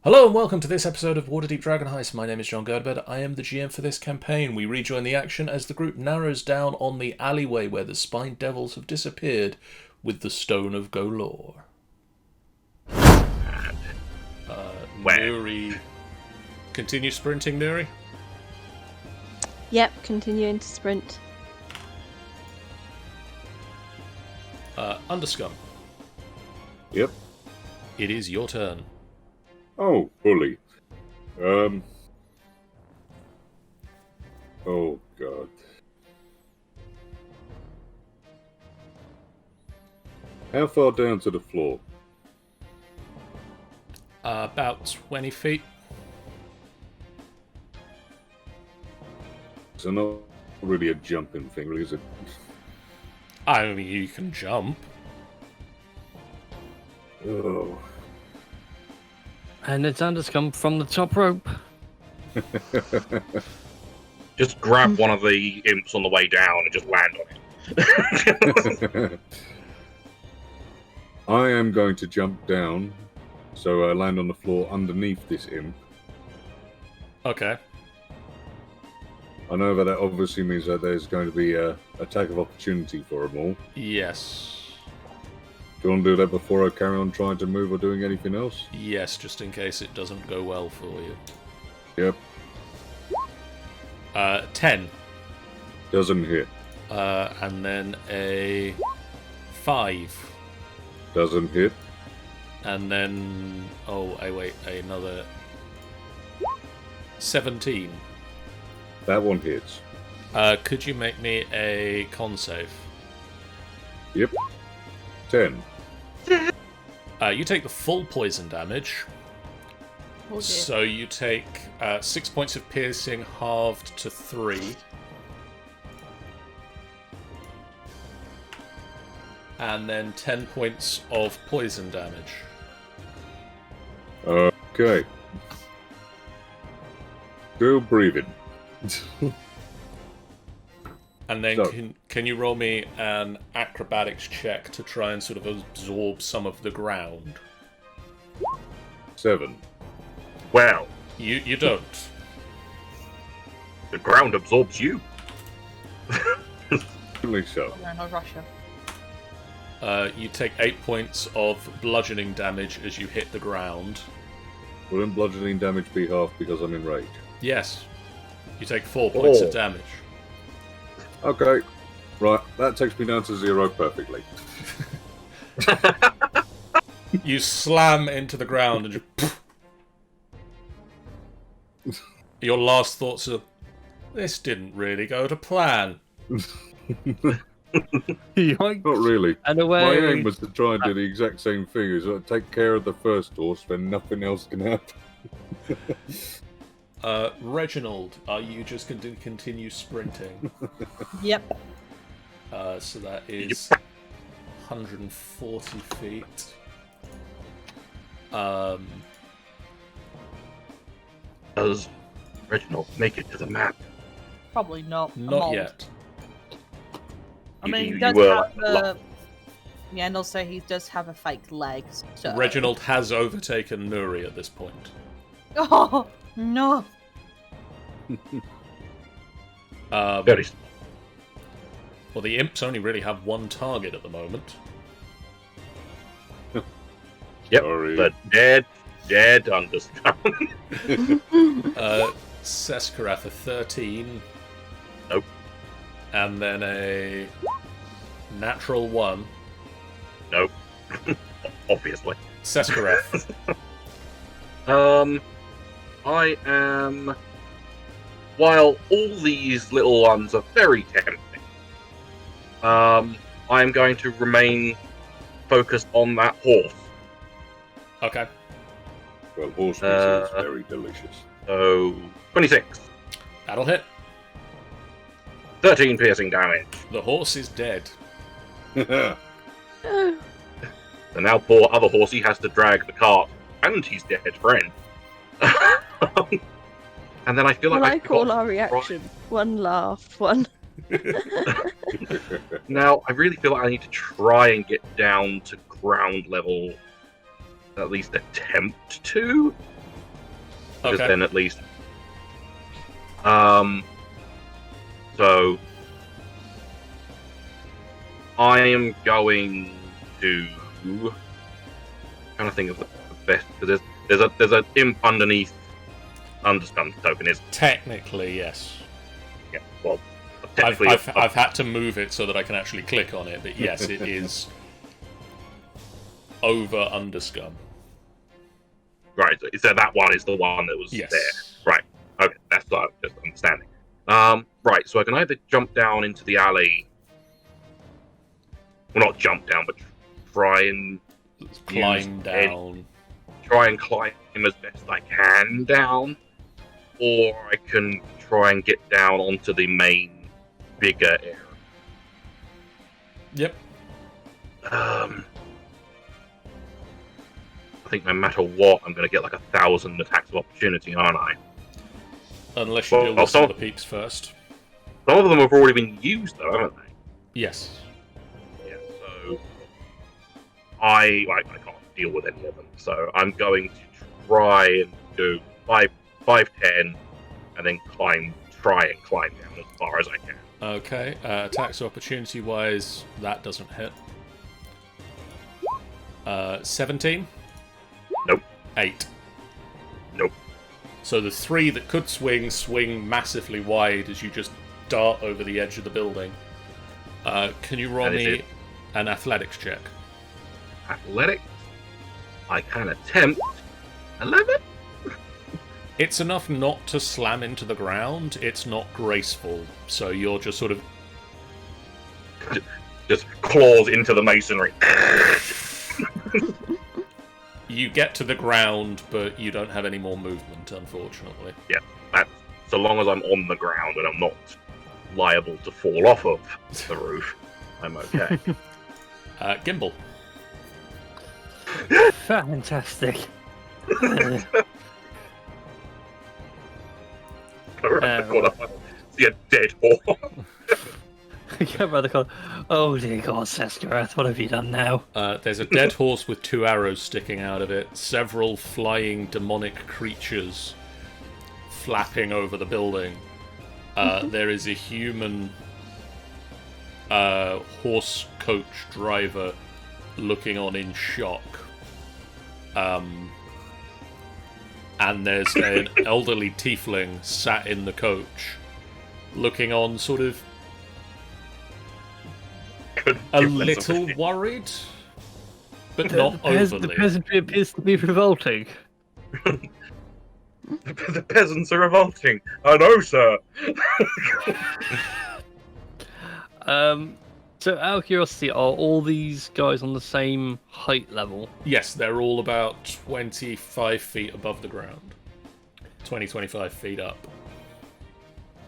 Hello and welcome to this episode of Waterdeep Dragon Heist. My name is John Gerdbed. I am the GM for this campaign. We rejoin the action as the group narrows down on the alleyway where the Spine Devils have disappeared with the Stone of Golorr. Nuri... Continue sprinting, Nuri? Yep, continuing to sprint. Underscum. Yep. It is your turn. Oh, bully. Oh, God. How far down to the floor? About 20 feet. So not really a jumping thing, really, is it? I mean, you can jump. Oh. And it's Underscum from the top rope. Just grab one of the imps on the way down and just land on it. I am going to jump down, so I land on the floor underneath this imp. Okay. I know that obviously means that there's going to be an attack of opportunity for them all. Yes. Do you want to do that before I carry on trying to move or doing anything else? Yes, just in case it doesn't go well for you. Yep. 10. Doesn't hit. And then a 5. Doesn't hit. And then... Oh, wait, another... 17. That one hits. Could you make me a con save? Yep. 10. You take the full poison damage. Oh dear. So you take 6 points of piercing halved to 3. And then 10 points of poison damage. Okay. Still breathing. And then So- can you roll me an acrobatics check to try and sort of absorb some of the ground? 7. Well, You don't. the ground absorbs you. Certainly so. No, Russia. You take 8 points of bludgeoning damage as you hit the ground. Wouldn't bludgeoning damage be half because I'm in rage? Yes. You take 4 points of Oh. damage. Okay. Right, that takes me down to 0 perfectly. You slam into the ground and just... Your last thoughts are, this didn't really go to plan. Yoink. Not really. And My away. aim was to try and do the exact same thing as take care of the first horse, then nothing else can happen. Reginald, are you just going to continue sprinting? Yep. So that is 140 feet. Does Reginald make it to the map? Probably not. Not yet. I mean, You he does were have a... Yeah, and also he does have a fake leg, so... Reginald has overtaken Nuri at this point. Oh, no! Very small. Well, the imps only really have one target at the moment. Yep, Sorry. the dead Underscum. Seskarath a 13. Nope. And then a natural 1. Nope. Obviously. Seskarath. I am... While all these little ones are very tempting, I am going to remain focused on that horse. Okay. Well, horse meat is very delicious. So, 26. That'll hit. 13 piercing damage. The horse is dead. Oh, And now poor other horsey has to drag the cart and his dead friend. And then I feel I like like all our reactions. One laugh, one... Now, I really feel like I need to try and get down to ground level, at least attempt to. Because Okay. then at least. So I am going to. Trying to think of the best because there's a imp underneath understand token is Technically, yes. yeah well I've, technically I've had to move it so that I can actually click on it, but yes, it is over underscum. right. So that one is the one that was Yes. there. Right. Okay, that's what I'm just understanding. Right. So I can either jump down into the alley. Well, not jump down, but try and Climb use down. try and climb as best I can down, or I can try and get down onto the main bigger area. Yep. I think no matter what, I'm going to get like 1,000 attacks of opportunity, aren't I? Unless you Well, deal with some of some- the peeps first. Some of them have already been used, though, haven't they? Yes. Yeah. So I can't deal with any of them. So I'm going to try and do 5, 10, and then try and climb down as far as I can. Okay. Attacks opportunity wise, that doesn't hit. 17? Nope. 8. Nope. So the 3 that could swing massively wide as you just dart over the edge of the building. Can you roll And is me it- an athletics check? Athletics. I can attempt 11. It's enough not to slam into the ground. It's not graceful. So you're just sort of... Just claws into the masonry. You get to the ground, but you don't have any more movement, unfortunately. That's so long as I'm on the ground and I'm not liable to fall off of the roof, I'm okay. Gimbal. Fantastic. Around the corner, I see a dead horse. Get by the corner. Oh dear God, Seskaroth, what have you done now? There's a dead horse with 2 arrows sticking out of it, several flying demonic creatures flapping over the building. There is a human horse coach driver looking on in shock. And there's an elderly tiefling sat in the coach, looking on sort of a little worried, but not The overly. peasantry appears to be revolting. The peasants are revolting. I know, sir. So out of curiosity, are all these guys on the same height level? Yes, they're all about 25 feet above the ground. 25 feet up.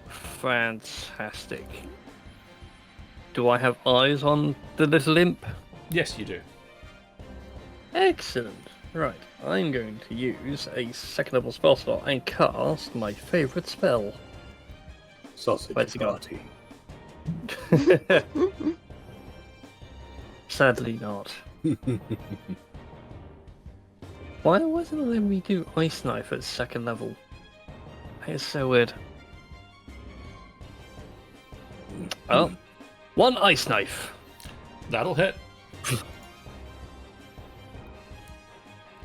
Fantastic. Do I have eyes on the little imp? Yes, you do. Excellent. Right, I'm going to use a second level spell slot and cast my favourite spell. Sausage Where's he gone? party. Sadly not. Why wasn't it letting me do Ice Knife at second level? It's so weird. Oh, one Ice Knife. That'll hit.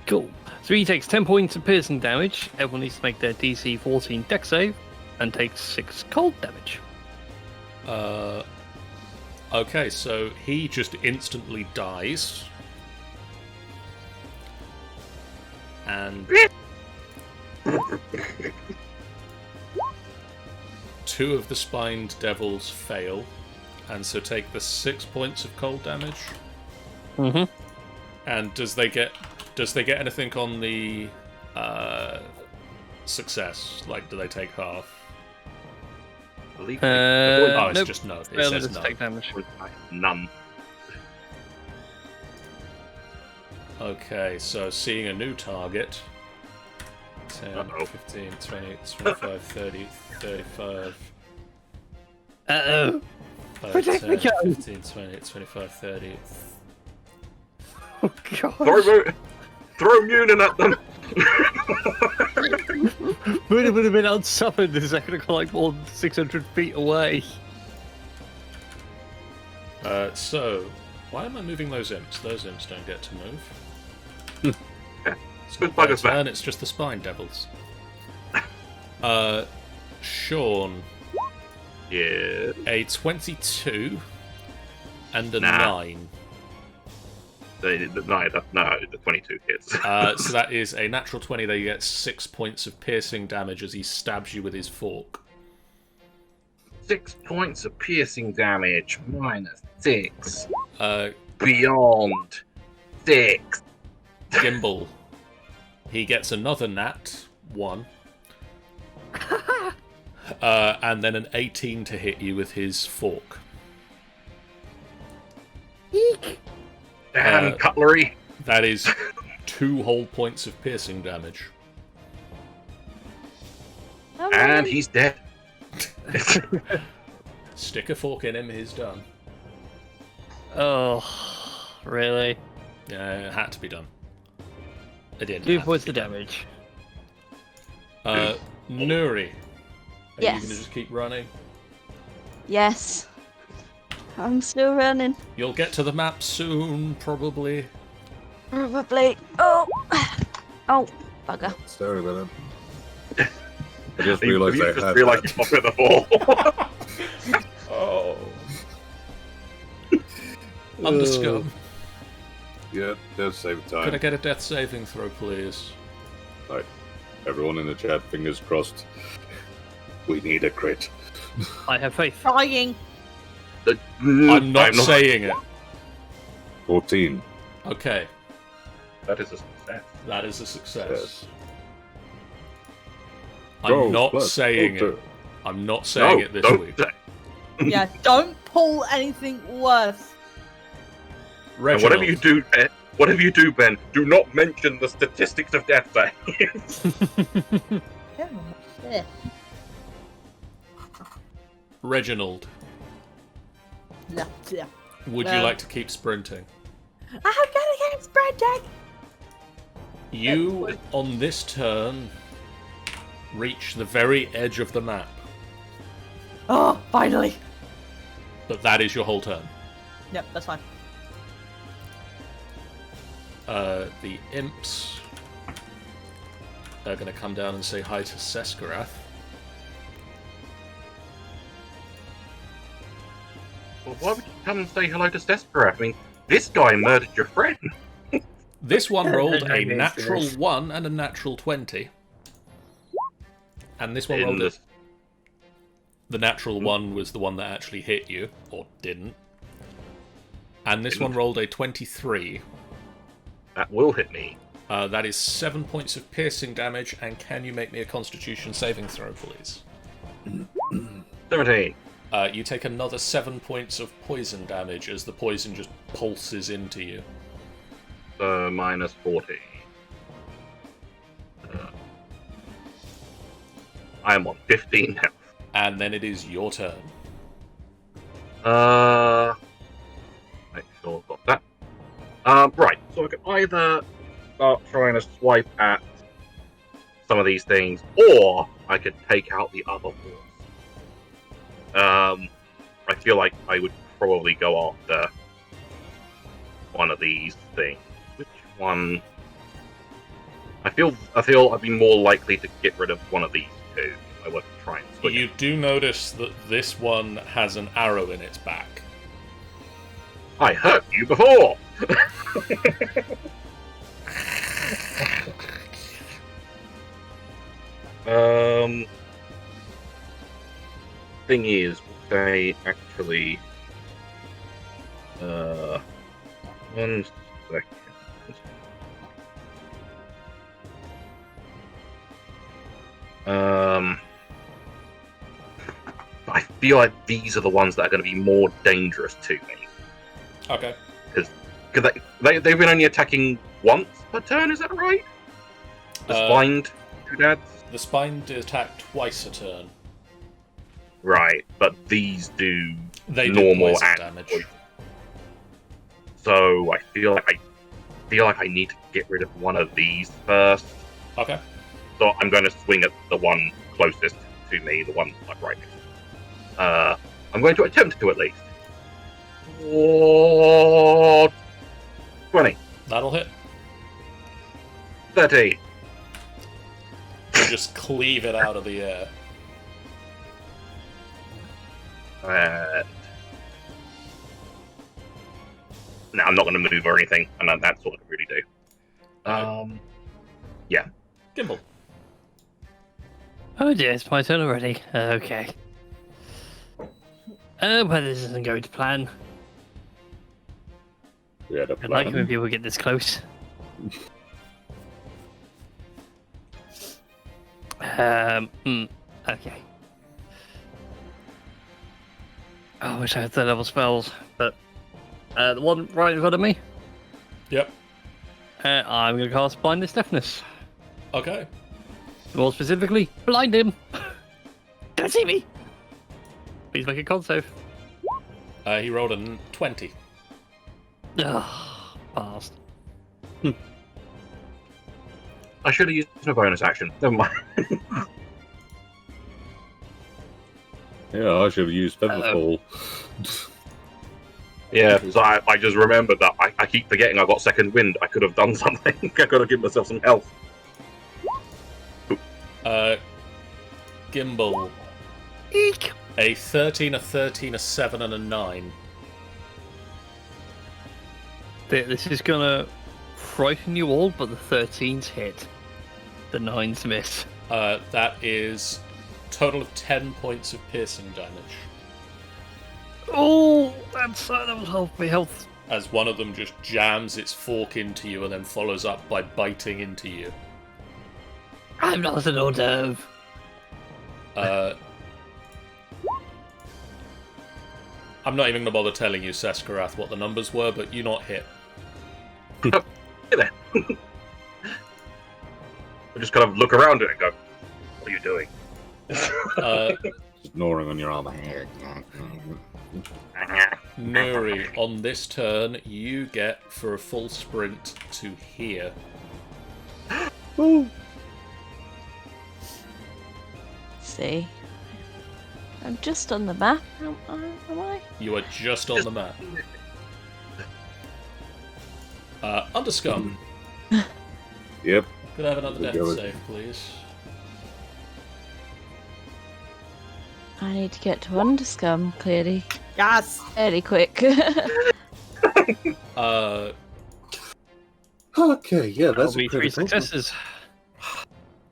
Cool. So he takes 10 points of piercing damage. Everyone needs to make their DC 14 dex save and takes 6 cold damage. Okay, so he just instantly dies. And 2 of the spined devils fail, and so take the 6 points of cold damage. Mm-hmm. And does they get anything on the success? Like, do they take half? I believe Oh, it's Nope. just no. It Fail says to no. take damage. none. Okay, so seeing a new target. 10, Uh-oh. 15, 20, 25, 30, 35. Uh-oh. 5, Protect 10, me, Joe. 15, 20, 25, 30. Oh, God. Throw Munin at them. Would have been unsummoned the second it got like more than 600 feet away. So, why am I moving those imps? Those imps don't get to move. It's good buggers back. And it's just the spine devils. Sean, Yeah. a 22 and a Nah. 9. The 22 hits. So that is a natural 20 that you get 6 points of piercing damage as he stabs you with his fork. 6 points of piercing damage, minus 6. Uh, Beyond 6. Gimbal, he gets another nat 1. And then an 18 to hit you with his fork. Damn cutlery. That is 2 whole points of piercing damage. And he's dead. Stick a fork in him, he's done. Oh, really? Yeah, it had to be done. It didn't. 2 have points to of be done. damage. Nuri, are Yes. you going to just keep running? Yes. I'm still running. You'll get to the map soon, probably. Probably. Oh. Oh, bugger. Sorry about that. I just realised you I just had realised that. you popped the ball. Oh. Underscum. Yeah, death save time. Could I get a death saving throw, please? Right. Everyone in the chat, fingers crossed. We need a crit. I have faith. Trying. I'm not saying it. 14. Okay, That is a success. that is a success. Yes. I'm Go, not plus, saying filter. it. I'm not saying it this don't week. say- Yeah, don't pull anything worse. And Reginald, whatever you do, Ben, do not mention the statistics of death saves. Yeah. Reginald, Yeah, yeah. would you No. like to keep sprinting? I'm gonna get sprinting. You, on this turn, reach the very edge of the map, Oh, finally. but that is your whole turn. Yep, that's fine. The imps are going to come down and say hi to Seskarath. Well, why would you come and say hello to Stespera? I mean, this guy murdered your friend. This one rolled a Nice. natural 1 and a natural 20. And this one rolled the natural 1 was the one that actually hit you, or didn't. And this one rolled a 23. That will hit me. That is 7 points of piercing damage, and can you make me a constitution saving throw, please? 17. You take another 7 points of poison damage as the poison just pulses into you. Minus 40. I am on 15 health. And then it is your turn. Make sure I've got that. Right, so I can either start trying to swipe at some of these things, or I could take out the other horse. I feel like I would probably go after one of these things. Which one? I feel I'd be more likely to get rid of one of these two. I would try and swing. You do notice that this one has an arrow in its back. I hurt you before. Thing is, they actually. 1 second. I feel like these are the ones that are going to be more dangerous to me. Okay. Because they've been only attacking once per turn, is that right? The spined doodads? The spine do attack twice a turn. Right, but these do They do normal poison and damage. poison. So I feel like I need to get rid of one of these first. Okay. So I'm going to swing at the one closest to me, the one like right next to me. I'm going to attempt to at least. Oh, 20. That'll hit. 13. You just cleave it out of the air. No, I'm not going to move or anything, and that's all I can really do. Yeah. Gimbal. Oh dear, it's my turn already. Okay. Well, this isn't going to plan. We had a I'd like it when plan. people get this close. Okay. Oh, I wish I had third level spells, but the one right in front of me, Yep. I'm going to cast Blindness Deafness. Okay. More specifically, blind him. Don't see me. Please make a con save. He rolled a 20. Ugh, passed. I should have used my bonus action. Never mind. Yeah, I should have used Featherfall. Yeah, so I just remembered that I keep forgetting I got second wind. I could have done something. I could have given myself some health. Gimbal. Eek. A 13, a 13, a 7, and a 9. This is gonna frighten you all, but the 13's hit. The 9's miss. That is total of 10 points of piercing damage. Oh, that was half my health. As one of them just jams its fork into you and then follows up by biting into you. I'm not an hors d'oeuvre. I'm not even going to bother telling you, Seskarath, what the numbers were, but you not hit. Hey there. I just kind of look around it and go, what are you doing? Just gnawing on your armor. Nuri, on this turn, you get for a full sprint to here. See. I'm just on the map, am I? You are just on the map. Underscum, Yep. could I have another death Go. save, please? I need to get to Underscum, clearly. Yes. Fairly quick. Okay, yeah, That'll that's be a 3 critical. successes.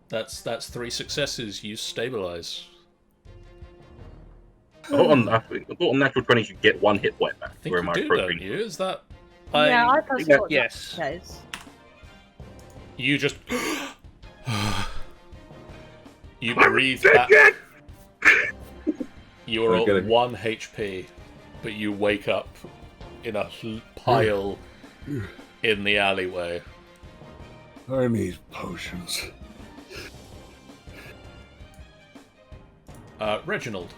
That's 3 successes. You stabilize. I thought on natural 20s you get 1 hit point back. I think Where you am I do, appropriate? don't you? Is that... Yeah, I thought so. yes. Case. You just... you breathe back. You're Okay. at 1 HP, but you wake up in a pile in the alleyway. I need potions. Reginald.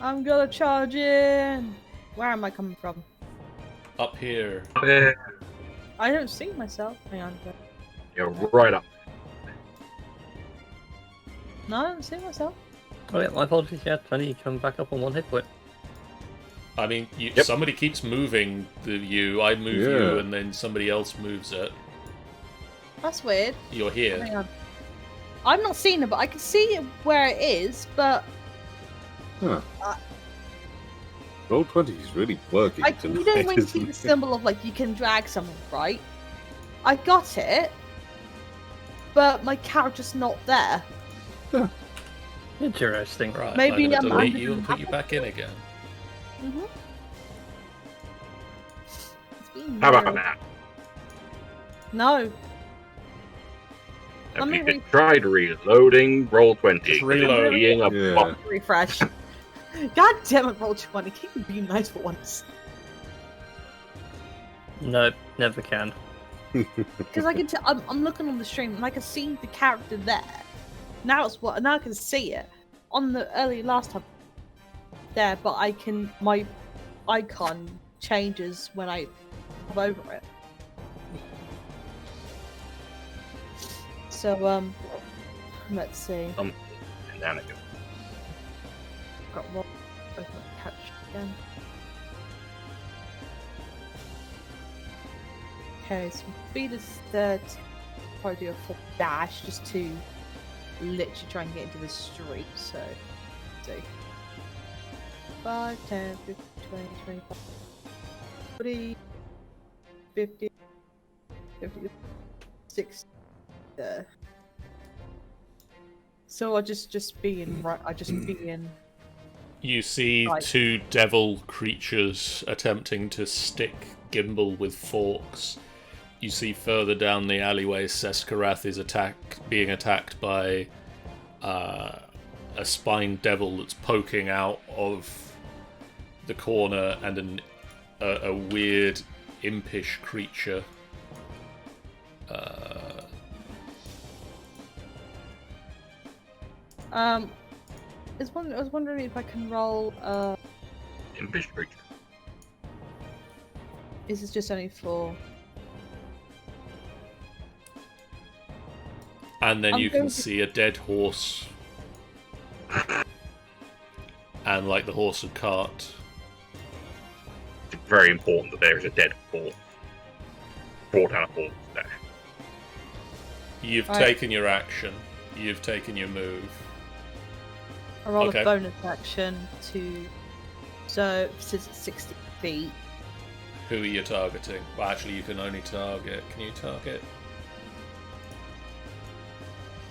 I'm gonna charge in. Where am I coming from? Up here. I don't see myself. Hang on. You're right up. No, I don't see myself. Oh yeah, my apologies. Yeah, 20 come back up on 1 hit point. I mean, Yep. somebody keeps moving you. I move you, Yeah. and then somebody else moves it. That's weird. You're here. Hang on. I'm not seeing it, but I can see where it is. But Huh. Roll 20 is really working you tonight. know when you see isn't the it? symbol of like you can drag someone, right? I got it, but my character's not there. Interesting. Right, Maybe I'm going to I'm delete under you and the put you back in again. Mm-hmm. How about that? No. Have Let you me tried reloading? Roll 20. Just reload. Being a Yeah. bot. Refresh. God damn it, roll 20. Can you be nice for once? No, never can. Because I can I'm looking on the stream and I can see the character there. Now I can see it on the last time there, but my icon changes when I hover over it. So let's see. Shenanigans. Got one. Open the catch again. Okay, so speed is 30. Probably do a full dash just to literally try and get into the street. So, let's see. 5, 10, 15, 20, 25, 40, 50, 50, 60. There. So I just be in right. I just be in. You see Right. two devil creatures attempting to stick Gimbal with forks. You see further down the alleyway, Seskarath is being attacked by a spine devil that's poking out of the corner, and a weird impish creature. I was wondering if I can roll. Impish creature. Is this just only for? And then I'm you can going to- see a dead horse. And like the horse and cart. It's very important that there is a dead horse. Brought down a horse there. You've Right. taken your action. You've taken your move. I roll Okay. a bonus action to. So since it's 60 feet. Who are you targeting? Well, actually, you can only target. Can you target?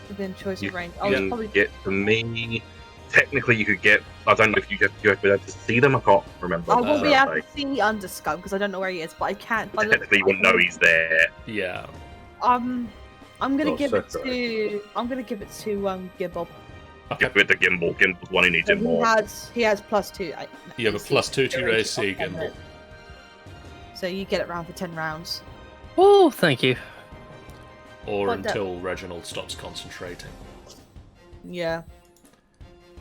Within choice You of range. You I was can probably get to me. Technically, you could get. I don't know if you have to be able to see them. I can't remember. I won't be Uh, able to see under Scum because I don't know where he is, but I can't. If I look- Technically, you will know he's there. Yeah. I'm gonna Not give it separate. to. I'm gonna give it to Gibble. Okay. With the gimbal. Gimbal's the one who needs it more. He has +2. You have a +2 to your AC, Gimbal. So you get it round for 10 rounds. Oh, thank you. Or What the- until Reginald stops concentrating. Yeah.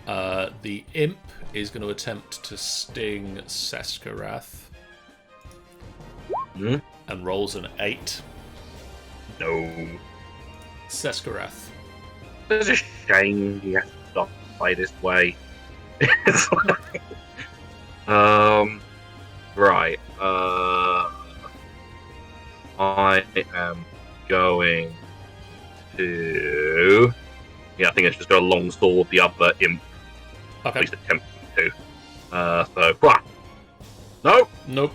The imp is going to attempt to sting Seskarath. Hmm? And rolls an 8. No. Seskarath. It's a shame he has to die this way. It's like- right. I am going to. Yeah, I think it's just go long sword the other imp. At Okay. least attempt to. So, blah. No, Nope.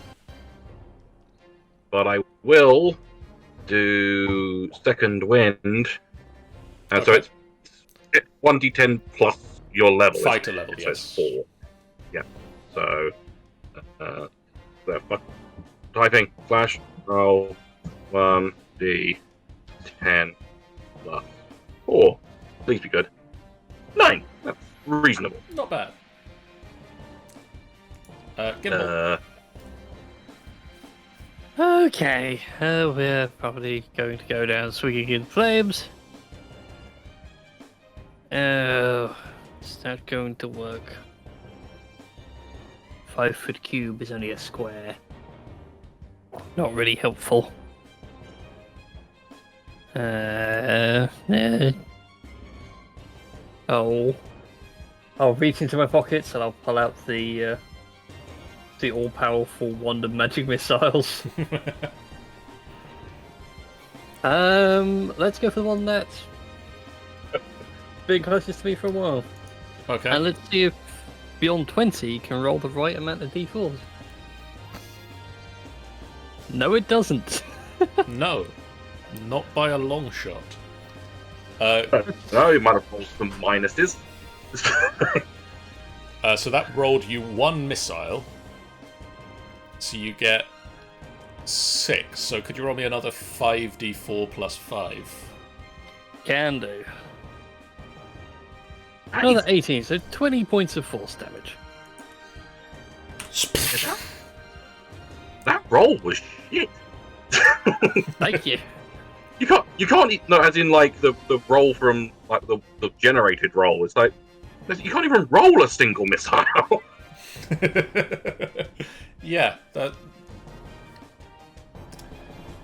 but I will do second wind. And so Okay. it's 1d10 plus your level. isn't Fighter it? level, So it's yes. 4. Yeah. So, typing slash roll 1d10 plus 4. Please be good. 9. That's reasonable. Not bad. Gimbal. Okay, we're probably going to go down swinging in flames. Oh, it's not going to work. 5-foot cube is only a square. Not really helpful. Oh. I'll reach into my pockets and I'll pull out the all-powerful wand of magic missiles. Let's go for the one that's been closest to me for a while. Okay. And let's see if beyond 20 you can roll the right amount of d4s. No, it doesn't. No. Not by a long shot. No, you might have rolled some minuses. So that rolled you 1 missile. So you get 6. So could you roll me another 5d4 plus 5? Can do. Another 18, so 20 points of force damage. That roll was shit. Thank you. You can't no, as in like the roll from like the generated roll. It's like you can't even roll a single missile. Yeah, that.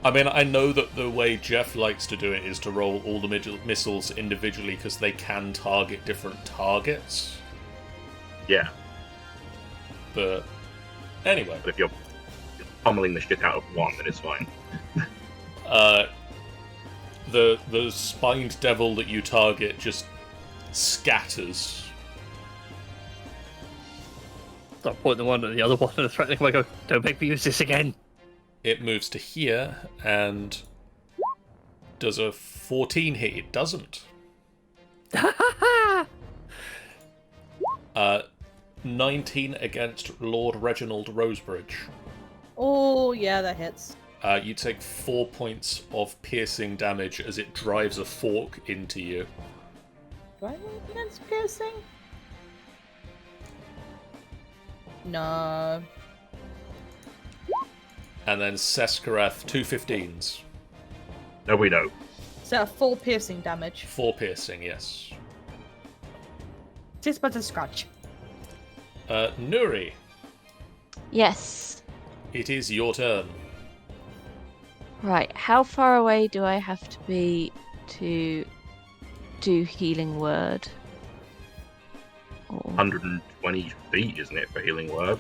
I mean, I know that the way Jeff likes to do it is to roll all the missiles individually because they can target different targets. Yeah, But anyway, but if you're pummeling the shit out of one, then it's fine. the spined devil that you target just scatters. Start pointing the one at the other one and threatening him. I go, don't make me use this again. It moves to here and does a 14 hit. It doesn't. 19 against Lord Reginald Rosebridge. Oh, yeah, that hits. You take 4 points of piercing damage as it drives a fork into you. Do I roll against piercing? No. And then Seskarath, 2 15s. No, we know. So a 4 piercing damage. 4 piercing, yes. Just but a scratch. Nuri, Yes. it is your turn. Right, how far away do I have to be to do healing word? Or... 120 feet, isn't it, for healing word?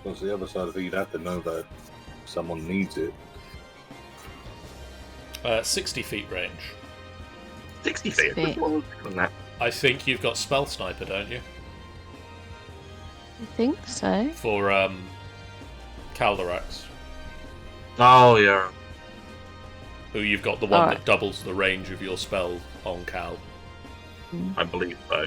Because the other side of it, you'd have to know that someone needs it. 60 feet range. 60 feet. feet. More than that. I think you've got Spell Sniper, don't you? I think so. For, Calderax. Oh yeah. Who you've got the one Alright. that doubles the range of your spell on Cal. I believe so.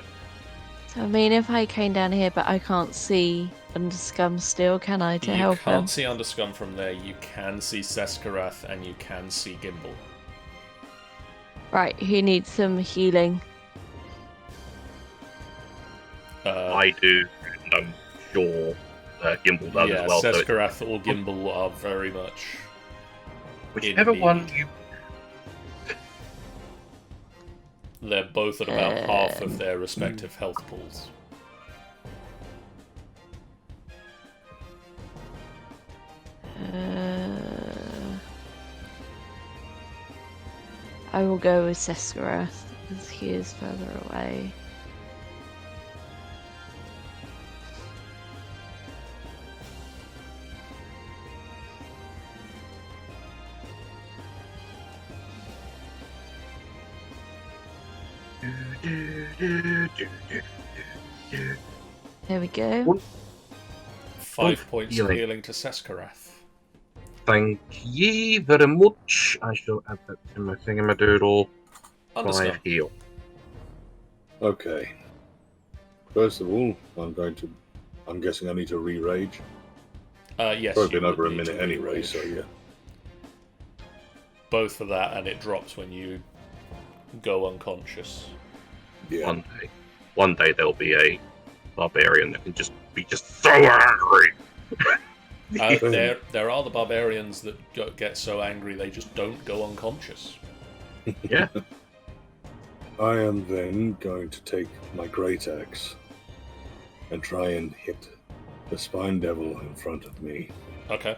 So, I mean, if I came down here, but I can't see Underscum still, can I, to You help can't him? see Underscum from there. You can see Seskarath and you can see Gimbal. Right, who needs some healing? I do, and I'm sure Gimbal does yeah, as well. So Seskarath or Gimbal are very much whichever in one need. you. They're both at about half of their respective health pools. I will go with Seskarath, because he is further away. There we go. 5 points of healing. healing to Seskarath. Thank ye very much. I shall add that to my thingamadoodle. 5 Understand. heal. Okay. First of all, I'm guessing I need to re-rage. Yes. Probably you been over would a need minute to anyway, re-rage. so yeah. Both for that, and it drops when you go unconscious. Yeah. One day there'll be a barbarian that can just be so angry. There are the barbarians that get so angry they just don't go unconscious. Yeah. I am then going to take my great axe and try and hit the spine devil in front of me. Okay.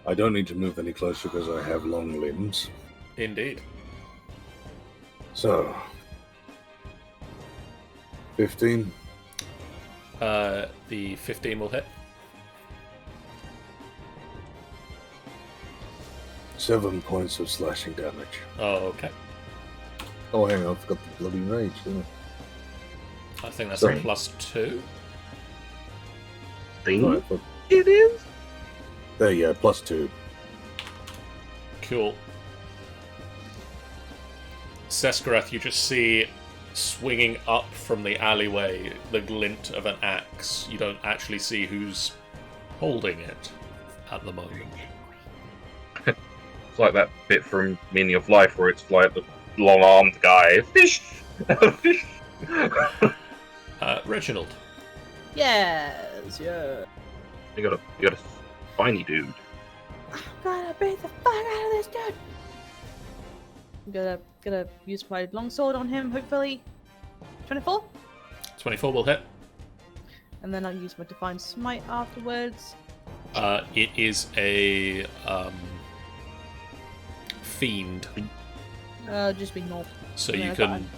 I don't need to move any closer because I have long limbs. Indeed. So, 15. The 15 will hit. 7 points of slashing damage. Oh, okay. Oh, hang on, I forgot the bloody rage, didn't I think that's Sorry. a +2. I? Thing Right, but it is. there you go, +2. Cool. Seskarath, you just see swinging up from the alleyway the glint of an axe. You don't actually see who's holding it at the moment. It's like that bit from Meaning of Life where it's like the long-armed guy. Fish! Fish! Reginald. Yes, yeah. You got a spiny dude. I'm gonna beat the fuck out of this dude. I'm gonna use my longsword on him, hopefully. 24? 24 will hit. And then I'll use my Divine Smite afterwards. It is a fiend, Just be normal. so Yeah, you I got can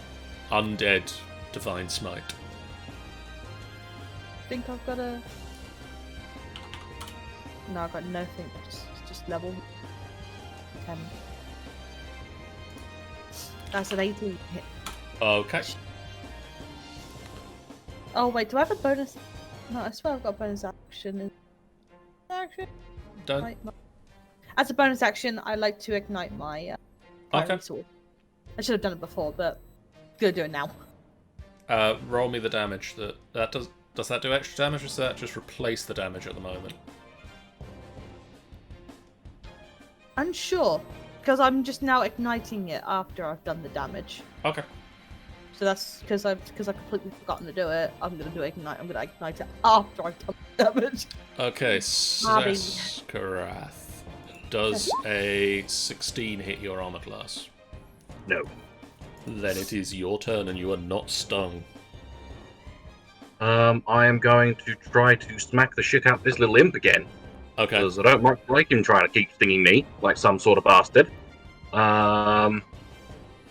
undead divine smite. I think I've got a. No, I've got nothing. Just level 10. That's an 18 hit. Okay. Oh wait, do I have a bonus? No, I swear I've got a bonus action. Action. Don't. As a bonus action, I like to ignite my fiery sword. I should have done it before, but gonna do it now. Roll me the damage. That does. Does that do extra damage, or does that just replace the damage at the moment? Unsure, because I'm just now igniting it after I've done the damage. Okay. So that's because I've completely forgotten to do it. I'm gonna do ignite. I'm gonna ignite it after I've done the damage. Okay, Saskarath. Does a 16 hit your armor class? No. Then it is your turn, and you are not stung. I am going to try to smack the shit out of this little imp again. Okay. Because I don't like him trying to keep stinging me like some sort of bastard.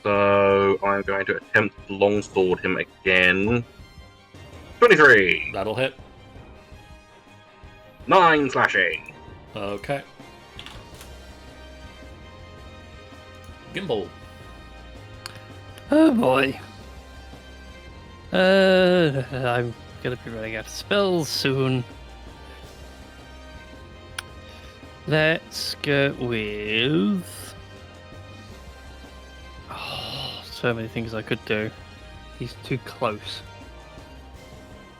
So I'm going to attempt to longsword him again. 23! That'll hit. 9 slashing. Okay. Gimbal. Oh boy. I'm gonna be running out of spells soon. Let's go with... Oh, so many things I could do. He's too close.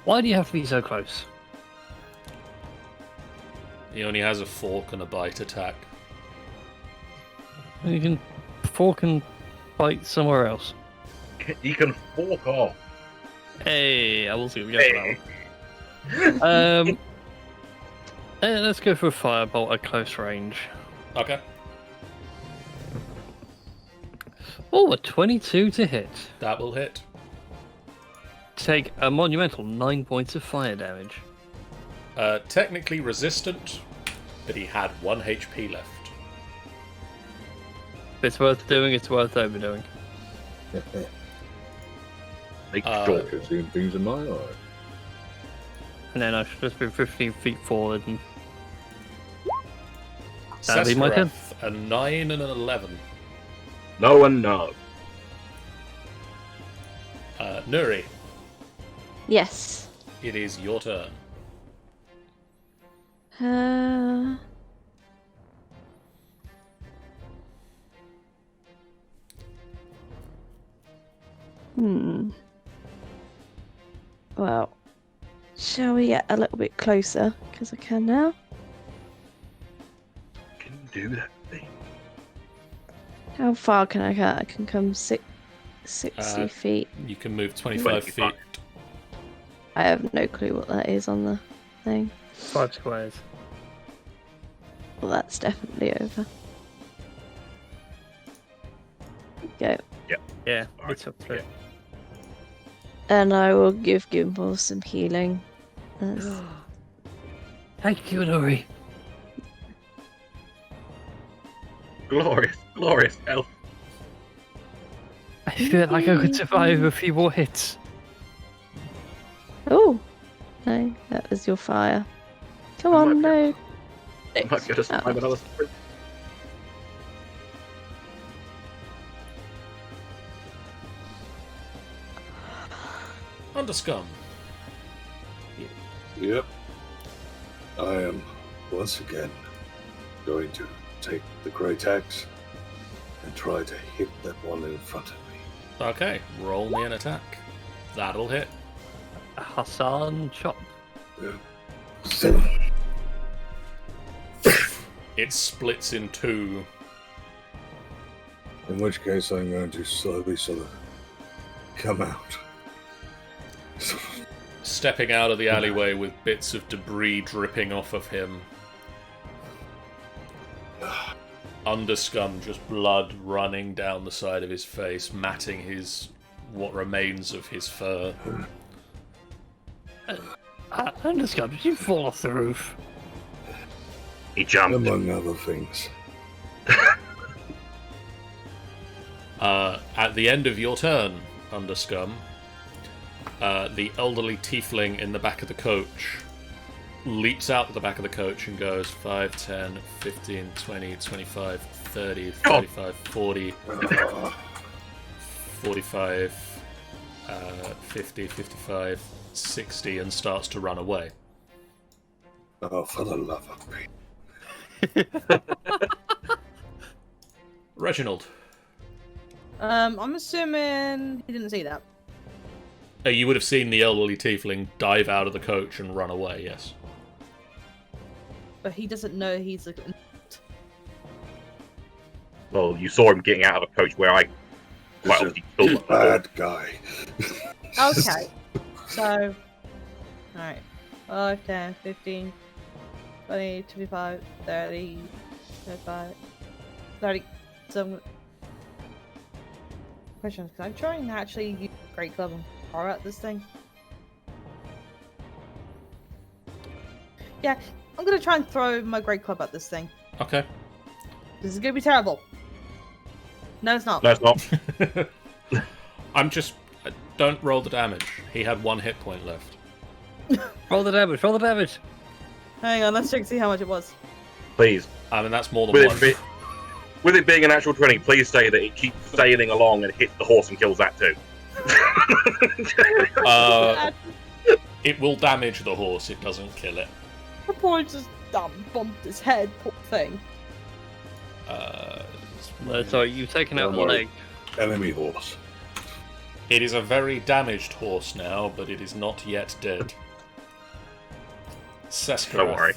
Why do you have to be so close? He only has a fork and a bite attack. You can fork and bite somewhere else. You can fork off. Hey, I will see what we get for that one. Let's go for a firebolt at close range. Okay. Oh, a 22 to hit. That will hit. Take a monumental 9 points of fire damage. Technically resistant, but he had 1 HP left. If it's worth doing, it's worth overdoing. Make Uh, sure. You're seeing things in my eye. And then I should just be 15 feet forward and... That'll be my turn. Saskarath, a 9 and an 11. No and no. Nuri, Yes. it is your turn. Well, shall we get a little bit closer? Because I can now. Can you do that thing? How far can I get? I can come 60 feet. You can move 25 25. feet. I have no clue what that is on the thing. 5 squares. Well, that's definitely over. Go. Yeah, Alright, it's up through. And I will give Gimbal some healing. That's- Thank you, Nori. Glorious, glorious health. I feel like I could survive a few more hits. Oh! No, that was your fire. Come I on, might no. I might be able to survive another sprint. Underscum. Yep. I am once again going to take the great axe and try to hit that one in front of me. Okay, roll me an attack. That'll hit. A Hassan chop. Yep. 7. It splits in 2. In which case I'm going to slowly sort of come out. Stepping out of the alleyway with bits of debris dripping off of him. Underscum, just blood running down the side of his face, matting what remains of his fur. Underscum, did you fall off the roof? He jumped. Among other things. At the end of your turn, Underscum, the elderly tiefling in the back of the coach leaps out of the back of the coach and goes 5, 10, 15, 20, 25, 30, 35, 40, 45, 50, 55, 60, and starts to run away. Oh, for the love of me. Reginald. I'm assuming he didn't see that. You would have seen the elderly tiefling dive out of the coach and run away, yes. But he doesn't know he's a... Well, you saw him getting out of a coach where I quite obviously killed him. Bad guy. Okay. So... Alright. 5, 10, 15, 20, 25, 30, 35, 30... So... Question, can I try and actually use Great Club and power at this thing? Yeah, I'm gonna try and throw my Great Club at this thing. Okay. This is gonna be terrible. No, it's not. No, it's not. I'm just... Don't roll the damage. He had 1 hit point left. Roll the damage, roll the damage. Hang on, let's check to see how much it was. Please. I mean, that's more than With one. with it being an actual 20, please say that it keeps sailing along and hits the horse and kills that too. It will damage the horse, it doesn't kill it. The boy just bumped his head, poor thing. Sorry, you've taken out Don't the worry. leg. Enemy horse. It is a very damaged horse now, but it is not yet dead. Seskarath. Don't worry.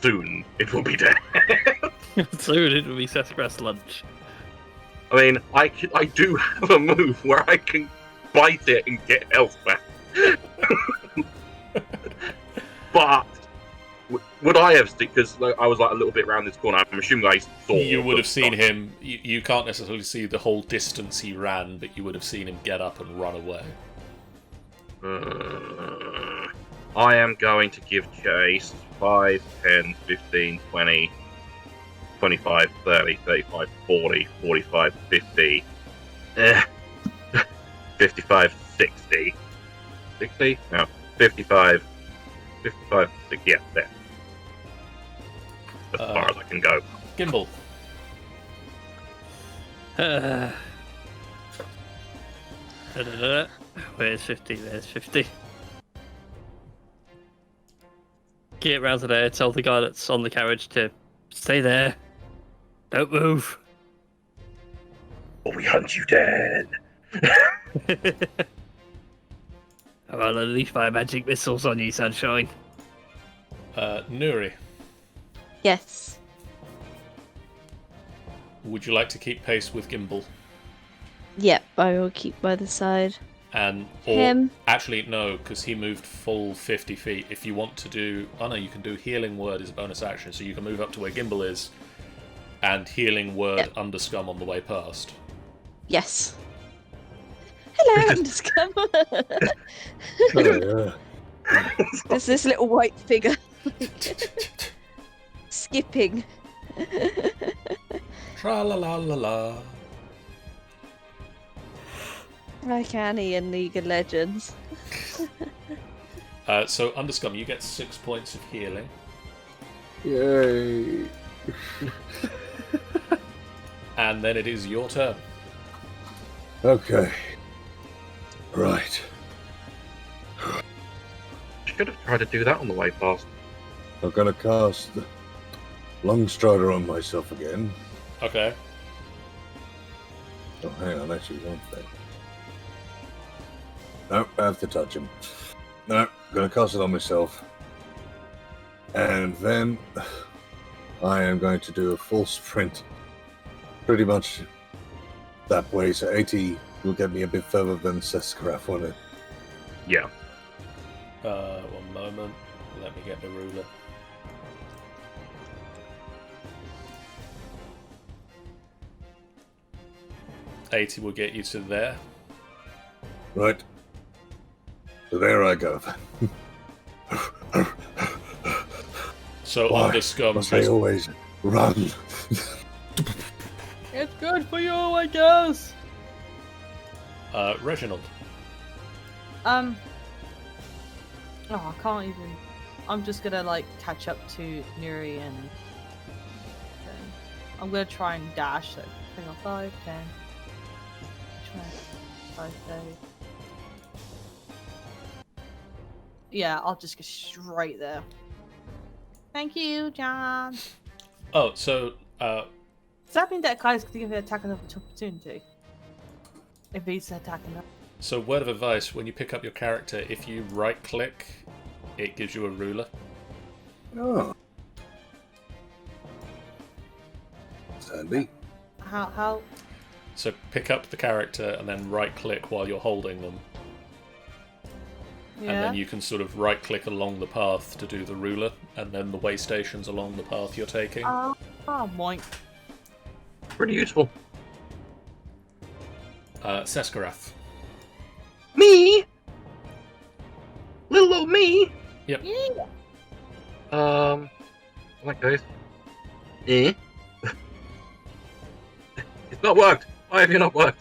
Soon it will be dead. Soon it will be Seskra's lunch. I mean, I do have a move where I can bite it and get health back. But would I have because I was like a little bit around this corner? I'm assuming I saw. You would have seen him. You can't necessarily see the whole distance he ran, but you would have seen him get up and run away. I am going to give chase 5, 10, 15, 20, 25, 30, 35, 40, 45, 50, 55, 60. 60? No, 55, 60, yeah, there. As far as I can go. Gimbal. Where's 50? There's 50. Get round to there, tell the guy that's on the carriage to stay there. Don't move. Or we hunt you dead. I'll unleash my magic missiles on you, sunshine. Nuri, Yes. would you like to keep pace with Gimbal? Yep, I will keep by the side. Or Him. actually, no, because he moved full 50 feet. If you want to do... Oh no, you can do Healing Word as a bonus action, so you can move up to where Gimbal is and Healing Word Underscum on the way past. Yes. Hello, Underscum. Oh, There's this little white figure skipping. Tra-la-la-la-la. Like Annie in League of Legends. So, Underscum, you get 6 points of healing. Yay. And then it is your turn. Okay. Right. Should have tried to do that on the way past. I'm gonna cast the Longstrider on myself again. Okay. Oh, hang on, actually, one thing. No, I have to touch him. No, gonna cast it on myself. And then I am going to do a full sprint. Pretty much that way, so 80 will get me a bit further than Seskaraf, won't it? Yeah. 1 moment. Let me get the ruler. $80 will get you to there. Right. So there I go. So Why Underscum must they always run? It's good for you, I guess. Reginald. Oh, I can't even. I'm just gonna like catch up to Nuri and then I'm gonna try and dash. So, hang on, 5, 10, 20, 5, 30. Yeah, I'll just get straight there. Thank you, John. Oh, so Does that mean that guy's gonna give an attack of opportunity? If he's attacking us. So, word of advice, when you pick up your character, if you right-click, it gives you a ruler. Oh. Sandy. How? So, pick up the character and then right-click while you're holding them. Yeah. And then you can sort of right-click along the path to do the ruler, and then the way stations along the path you're taking. Oh, moink. Pretty useful. Seskarath. Me? Little old me? Yep. Yeah. Like this. Eh? It's not worked. Why have you not worked?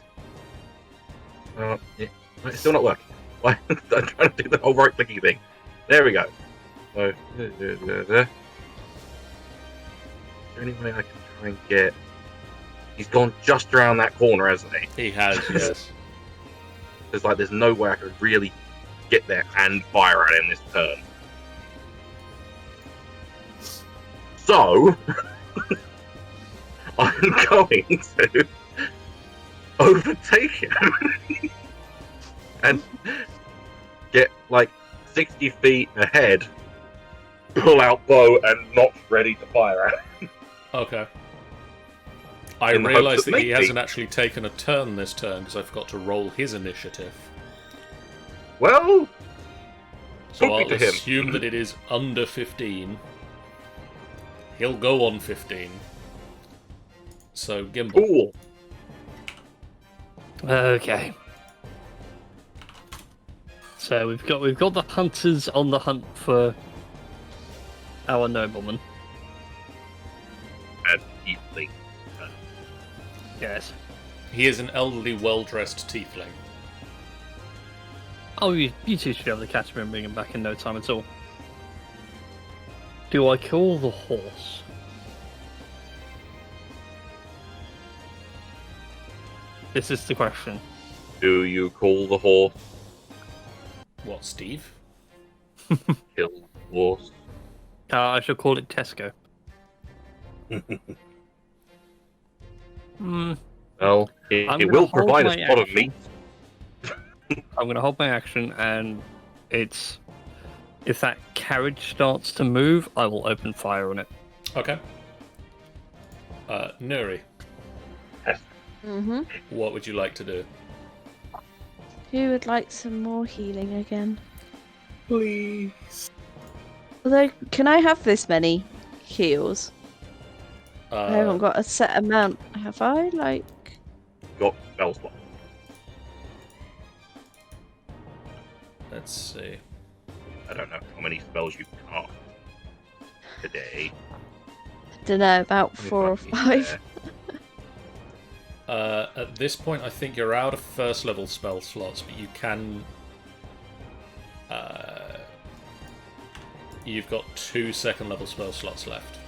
Yeah. It's still not working. Why? I'm trying to do the whole right clicky thing. There we go. So, is there any way I can try and get? He's gone just around that corner, hasn't he? He has, yes. There's no way I could really get there and fire at him this turn. So, I'm going to overtake him and get like 60 feet ahead, pull out bow, and not ready to fire at him. Okay. I In the realise hopes that that he maybe- hasn't actually taken a turn this turn because I forgot to roll his initiative. Well, So Talking I'll to him. assume that it is under 15. He'll go on 15. So, Gimbal. cool. Okay. So we've got the hunters on the hunt for our nobleman. And easily. Yes. He is an elderly, well-dressed tiefling. Oh, you two should be able to catch him and bring him back in no time at all. Do I call the horse? This is the question. Do you call the horse? What, Steve? Kill the horse? I shall call it Tesco. Hmm. Well, it I'm gonna will hold provide my a spot of action. meat. I'm going to hold my action, and it's if that carriage starts to move, I will open fire on it. Okay. Nuri, Mm-hmm. what would you like to do? Who would like some more healing again? Please. Although, can I have this many heals? I haven't got a set amount, have I? Like, Got spell slot. Let's see. I don't know how many spells you cast today. don't know, about 4 or Let me find 5. these At this point, I think you're out of first level spell slots, but you can. You've got 2 second level spell slots left.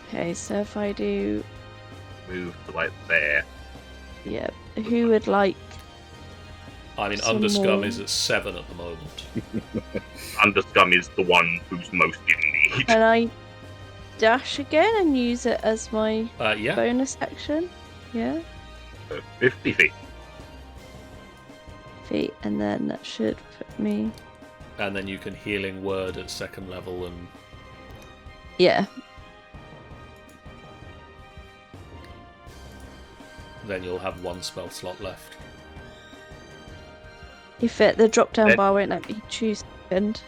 Okay, so if I do, there. Move to like there. yeah, who would like? I mean, Some Underscum more. is at 7 at the moment. Underscum is the one who's most in need. Can I dash again and use it as my Yeah. bonus action? Yeah, 50 feet. feet, and then that should put me. And then you can healing word at second level, and Yeah, then you'll have 1 spell slot left. if the drop down Then- bar won't let me choose second.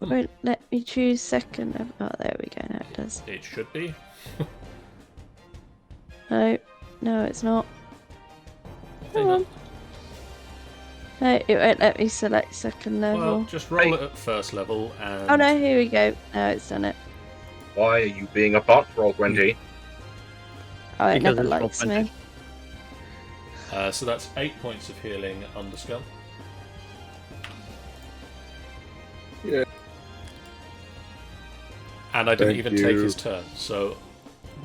Won't let me choose second. Oh, there we go. Now it does. It should be. No, no, it's not. I think Come on. No, it won't let me select second level. Well, just roll it at first level and... Oh no, here we go. Now it's done it. Why are you being a butt, roll 20? Oh, it Because never it's likes not me. So that's 8 points of healing, Underscum. Yeah. And I didn't Thank even you. take his turn, so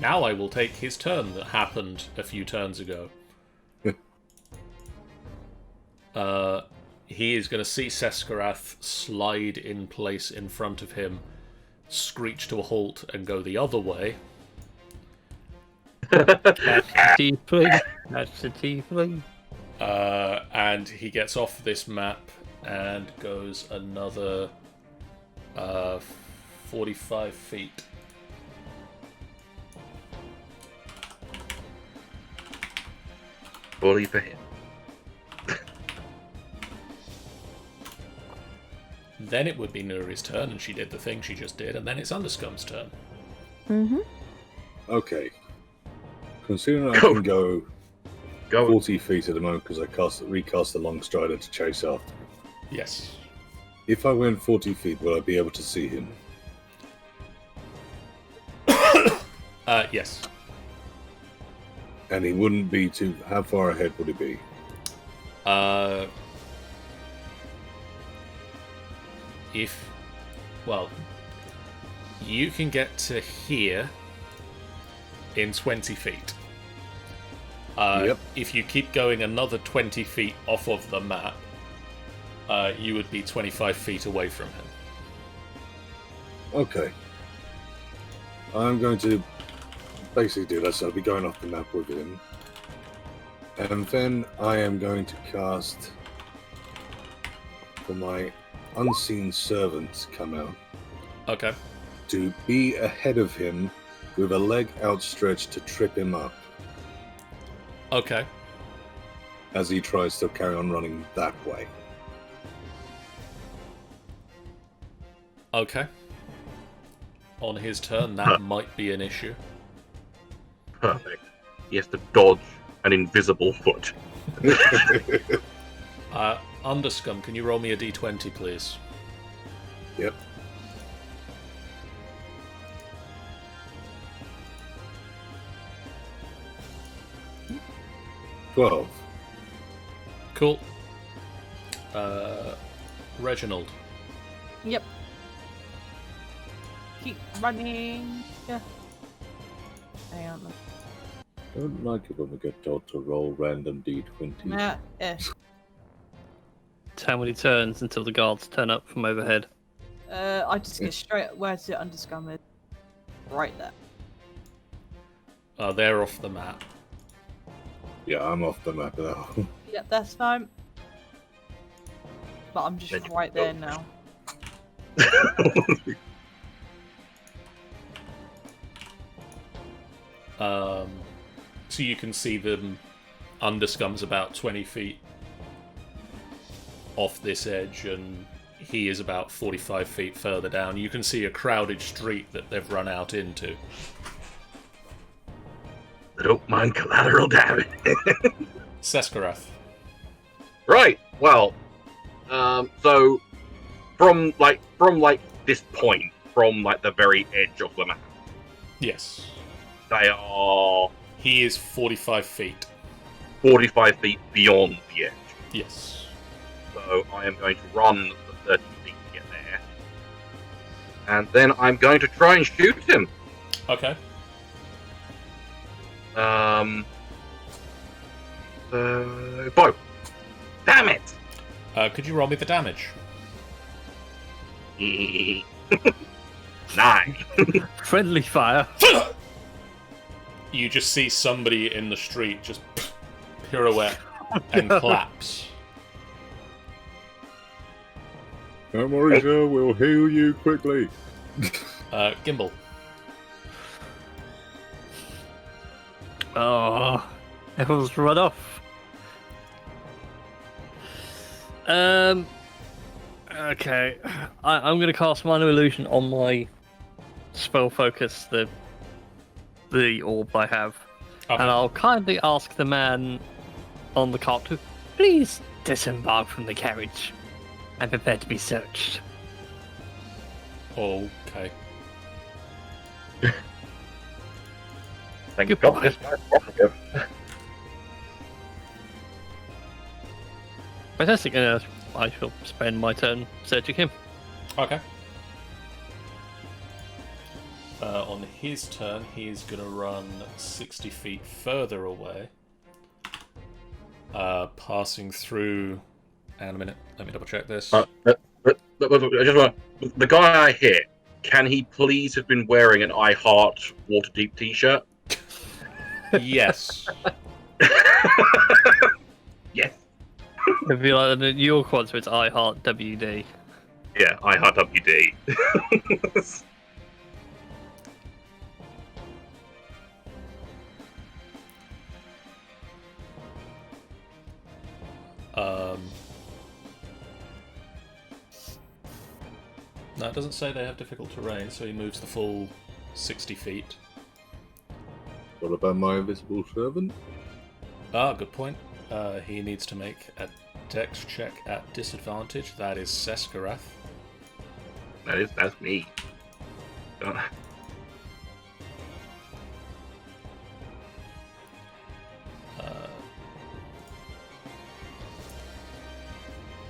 now I will take his turn that happened a few turns ago. He is going to see Seskarath slide in place in front of him, screech to a halt, and go the other way. That's the tiefling. That's the tiefling. And he gets off this map and goes another 45 feet. Bully for him. Then it would be Nuri's turn, and she did the thing she just did, and then it's Underscum's turn. Mm-hmm. Okay. Considering I Go. can go Go. 40 feet at the moment because I recast the Long Strider to chase after. Yes. If I went 40 feet, will I be able to see him? Yes. And he wouldn't be too... How far ahead would he be? Well, you can get to here in 20 feet. Yep. If you keep going another 20 feet off of the map, you would be 25 feet away from him. Okay. I'm going to basically do that, so I'll be going off the map with him. And then I am going to cast for my unseen servant to come out Okay. to be ahead of him with a leg outstretched to trip him up Okay. as he tries to carry on running that way. Okay. On his turn, that might be an issue. Perfect. He has to dodge an invisible foot. Underscum, can you roll me a d20, please? Yep. $12. Cool. Reginald. Yep. Keep running. Yeah. Hang on. I don't like it when we get told to roll random d20. Yeah. It's how many turns until the guards turn up from overhead? I just get straight. Where's it Underscum? Right there. They're off the map. Yeah, I'm off the map now. Yep, that's fine. But I'm just Then you right go. there now. So you can see them. Underscum's about 20 feet off this edge, and he is about 45 feet further down. You can see a crowded street that they've run out into. I don't mind collateral damage. Seskarath. Right. Well, so from this point, from the very edge of the map, Yes. they are He is 45 feet. 45 feet beyond the edge. Yes. So I am going to run the 30 feet to get there, and then I'm going to try and shoot him. Okay. Bow. Damn it! Could you roll me the damage? 9. Friendly fire. You just see somebody in the street just pirouette and collapse. Don't worry, sir, we'll heal you quickly. Gimbal. Oh, everyone's run off. Okay. I'm going to cast Minor Illusion on my spell focus, the orb I have. Okay. And I'll kindly ask the man on the cart to please disembark from the carriage and prepare to be searched. Okay. Thank Goodbye. God this guy's positive. Fantastic, I shall spend my turn searching him. Okay. On his turn, he's going to run 60 feet further away. Passing through... And a minute, let me double check this. I just want the guy I hit. Can he please have been wearing an I Heart Waterdeep T-shirt? Yes. Yes. It'd be like the New York ones where it's I Heart WD. Yeah, I Heart WD. No, it doesn't say they have difficult terrain, so he moves the full 60 feet. What about my invisible servant? Ah, good point. He needs to make a dex check at disadvantage. That is Seskarath. That's me.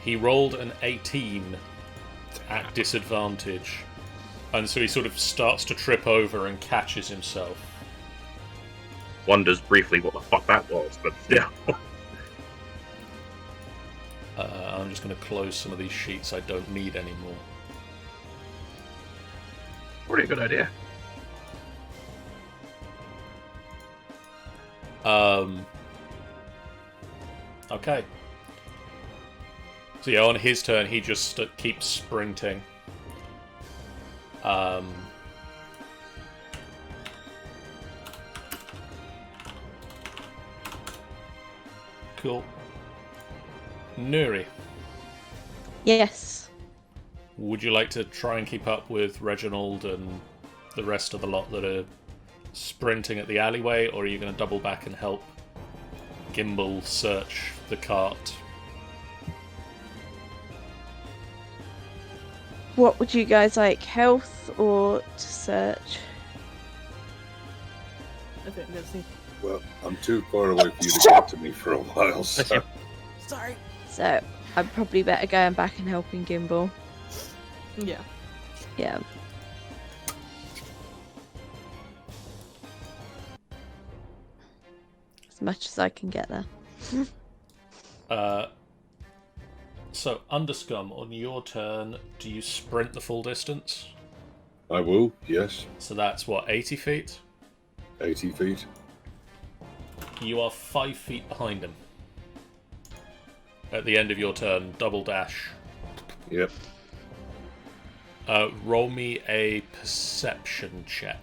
He rolled an 18 at disadvantage, and so he sort of starts to trip over and catches himself. Wonders briefly what the fuck that was, but yeah. I'm just going to close some of these sheets I don't need anymore. Pretty good idea. Okay. So yeah, on his turn, he just keeps sprinting. Cool. Nuri, Yes. would you like to try and keep up with Reginald and the rest of the lot that are sprinting at the alleyway, or are you going to double back and help Gimbal search the cart? What would you guys like, health or to search? I think let's see. Well, I'm too far away for you to get to me for a while, so... Sorry. So, I'm probably better going back and helping Gimbal. Yeah. Yeah. As much as I can get there. So, Underscum, on your turn, do you sprint the full distance? I will, yes. So that's, what, 80 feet? 80 feet. You are 5 feet behind him. At the end of your turn, double dash. Yep. Roll me a perception check.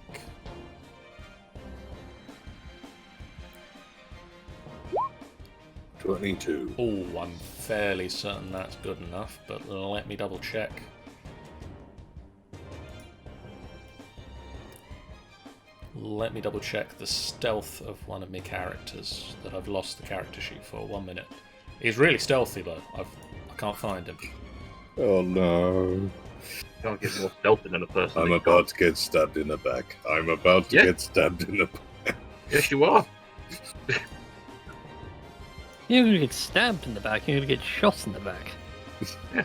22. Oh, I'm fairly certain that's good enough, but let me double check. Let me double check the stealth of one of my characters that I've lost the character sheet for. 1 minute. He's really stealthy though. I can't find him. Oh no. Can't get more stealthy than a person. I'm about to get stabbed in the back. I'm about to get stabbed in the back. Yes, you are. You're going to get stabbed in the back, you're going to get shot in the back. Yeah.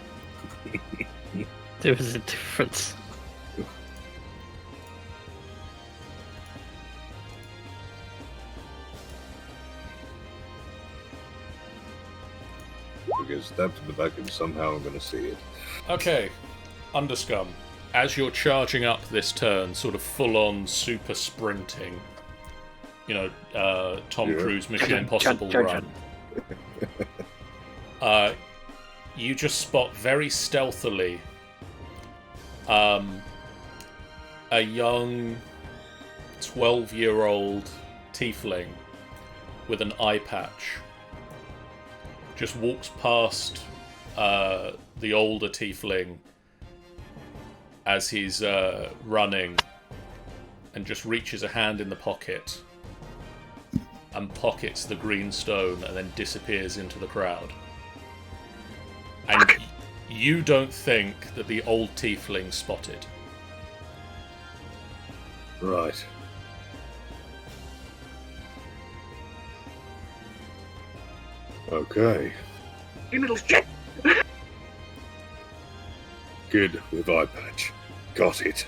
There is a difference. I get stabbed in the back and somehow I'm going to see it. Okay, Underscum. As you're charging up this turn, sort of full-on super sprinting, you know, Tom Cruise Mission Impossible run. You just spot very stealthily a young 12-year-old tiefling with an eye patch just walks past the older tiefling as he's running and just reaches a hand in the pocket and pockets the green stone and then disappears into the crowd. And you don't think that the old tiefling spotted. Right. Okay. You little shit! Good with eye patch. Got it.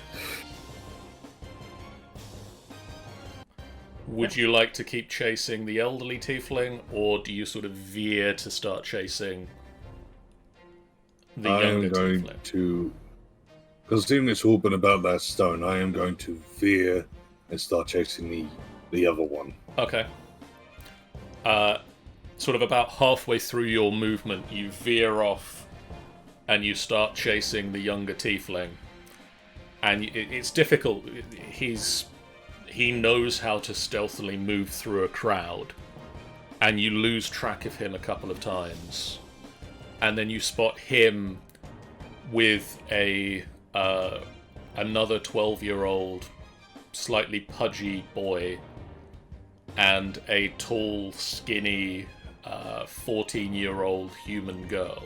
Would you like to keep chasing the elderly tiefling, or do you sort of veer to start chasing the I younger am going tiefling? to, because seeing it's all been about that stone, I am going to veer and start chasing the other one. Okay. Sort of about halfway through your movement, you veer off and you start chasing the younger tiefling. And it's difficult. He knows how to stealthily move through a crowd. And you lose track of him a couple of times. And then you spot him with another 12-year-old, slightly pudgy boy and a tall, skinny 14-year-old human girl.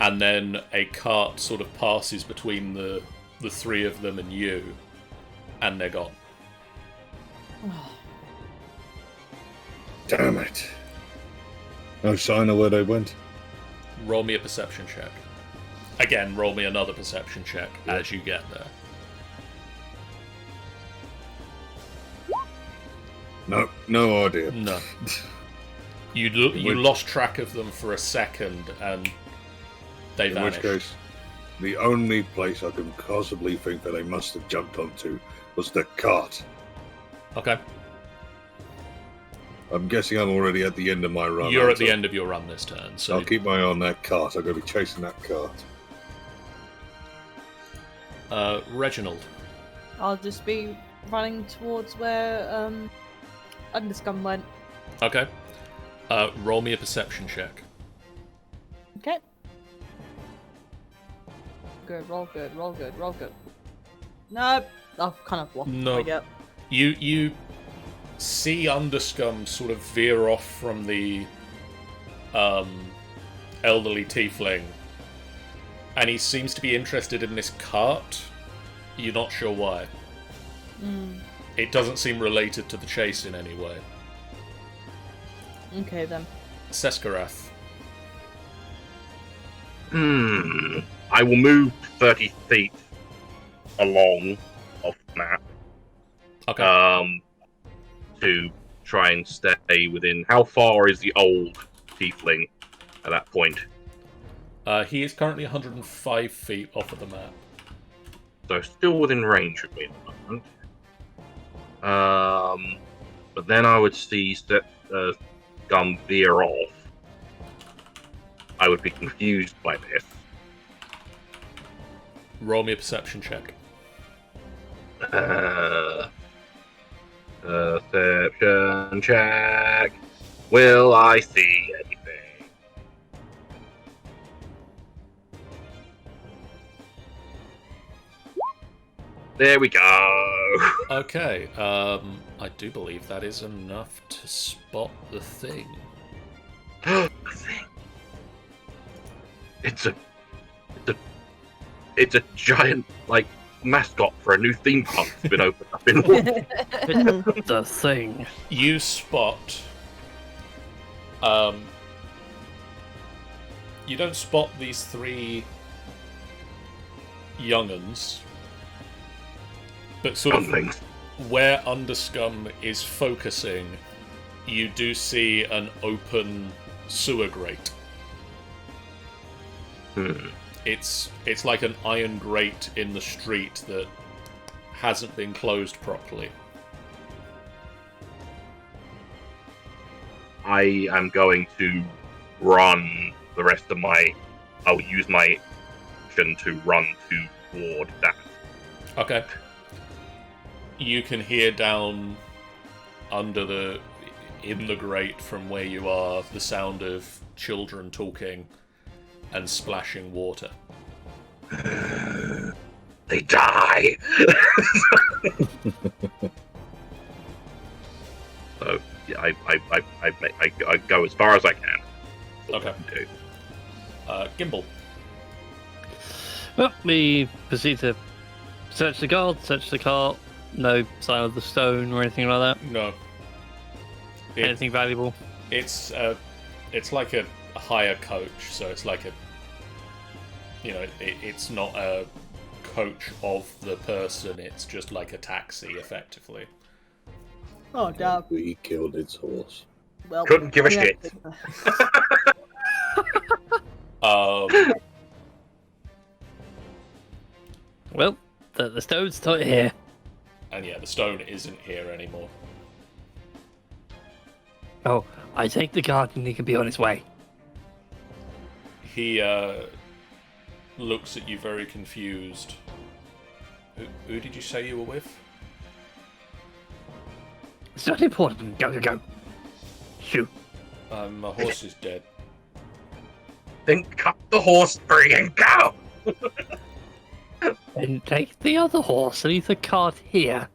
And then a cart sort of passes between the three of them and you, and they're gone. Damn it. No sign of where they went? Roll me a perception check. Again, roll me another perception check as you get there. No idea. No. You lost track of them for a second, and they In vanished. which case, the only place I can possibly think that they must have jumped onto was the cart. Okay. I'm guessing I'm already at the end of my run. You're at the end of your run this turn, so I'll keep my eye on that cart. I'm going to be chasing that cart. Reginald. I'll just be running towards where Underscum went. Okay. Roll me a perception check. Okay. Good, roll good, roll good, roll good. Nope. I've kind of blocked No. it. Yep. You see Underscum sort of veer off from the elderly tiefling, and he seems to be interested in this cart. You're not sure why. It doesn't seem related to the chase in any way. Okay then. Seskarath. I will move 30 feet along off the map. Okay. To try and stay within. How far is the old tiefling at that point? He is currently 105 feet off of the map. So still within range of me at the moment. But then I would see Gum veer off. I would be confused by this. Roll me a perception check. Perception check. Will I see anything? There we go. Okay. I do believe that is enough to spot the thing. The thing. It's a giant mascot for a new theme park that's been opened up in The thing. You spot. You don't spot these three young'uns, but sort of things. where Underscum is focusing, you do see an open sewer grate. It's like an iron grate in the street that hasn't been closed properly. I am going to run the rest of my. I'll use my action to run toward that. Okay. You can hear down under in the grate from where you are the sound of children talking and splashing water. They die. So yeah, I go as far as I can. Okay. do. Gimbal. Well, we proceed to search the guard, search the cart. No sign of the stone or anything like that. No. It- Anything valuable? It's like a hire coach, so it's like a, it's not a coach of the person. It's just like a taxi, effectively. Oh, damn. We killed its horse. Well, Couldn't give a yeah. shit. Well, the stone's not here. And yeah, the stone isn't here anymore. Oh, I think the guard and he can be on his way. He looks at you very confused. Who did you say you were with? It's not important. Go, go, go. Shoot. My horse is dead. Then cut the horse free and go! And take the other horse and leave the cart here.